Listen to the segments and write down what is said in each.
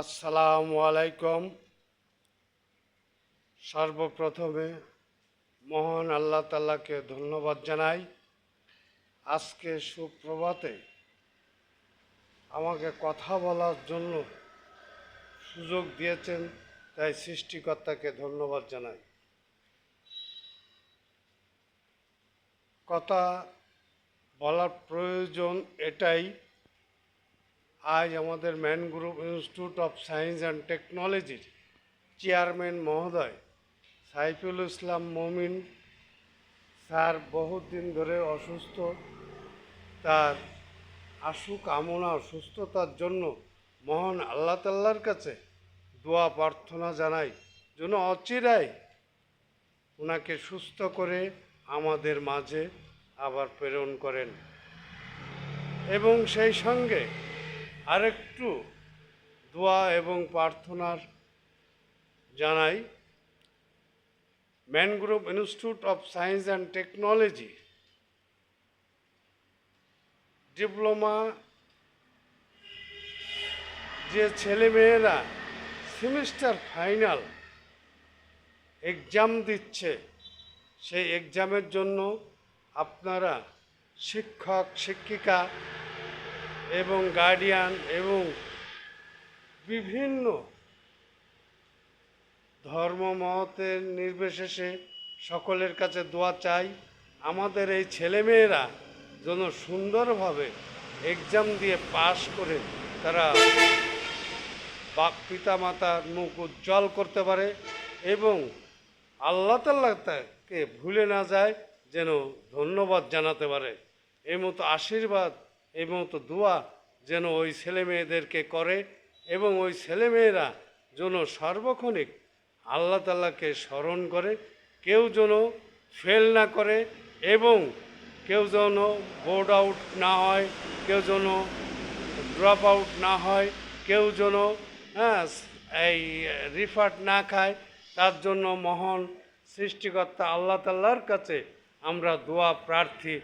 আসসালামু আলাইকুম। সর্বপ্রথমে মহান আল্লাহ তাআলাকে ধন্যবাদ জানাই। আজকে সুপ্রভাতে আমাকে কথা বলার জন্য সুযোগ দিয়েছেন, তাই সৃষ্টিকর্তাকে ধন্যবাদ জানাই। কথা বলার প্রয়োজন এটাই, আজ আমাদের man group institute of science and টেকনোলজির চেয়ারম্যান মহোদয় সাইফুল ইসলাম মমিন স্যার বহুদিন ধরে অসুস্থ। তার আশু কামনা সুস্থতার জন্য মহান আল্লাহ তাআলার কাছে দোয়া প্রার্থনা জানাই, যেন অচিরাই ওনাকে সুস্থ করে আমাদের মাঝে আবার প্রেরণ করেন। এবং সেই সঙ্গে আরেকটু দোয়া এবং প্রার্থনার জানাই, man group institute of science and technology diploma যে ছেলেমেয়েরা সেমিস্টার ফাইনাল এক্সাম দিচ্ছে, সেই এক্সামের জন্য আপনারা শিক্ষক শিক্ষিকা এবং গার্ডিয়ান এবং বিভিন্ন ধর্মমতের নির্বিশেষে সকলের কাছে দোয়া চাই। আমাদের এই ছেলেমেয়েরা যেন সুন্দরভাবে এক্সাম দিয়ে পাশ করে তারা পিতামাতার মুখ উজ্জ্বল করতে পারে এবং আল্লাহ তাআলাকে ভুলে না যায়, যেন ধন্যবাদ জানাতে পারে। এই মতো আশীর্বাদ, এই মতো দোয়া যেন ওই ছেলেমেয়েদেরকে করে এবং ওই ছেলেমেয়েরা যেন সর্বক্ষণিক আল্লাহ তাআলাকে স্মরণ করে, কেউ যেন ফেল না করে এবং কেউ যেন বোর্ড আউট না হয়, কেউ যেন ড্রপ আউট না হয়, কেউ যেন এই রিফার্ট না খায়। তার জন্য মহান সৃষ্টিকর্তা আল্লাহ তাআলার কাছে আমরা দোয়া প্রার্থী।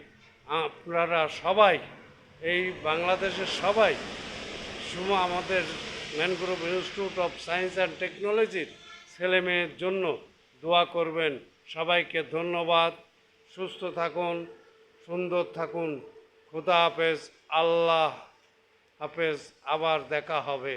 আপনারা সবাই, এই বাংলাদেশের সবাই আমাদের man group institute of science and টেকনোলজির ছেলে মেয়ের জন্য দোয়া করবেন। সবাইকে ধন্যবাদ। সুস্থ থাকুন, সুন্দর থাকুন। খুদা হাফেজ, আল্লাহ হাফেজ। আবার দেখা হবে।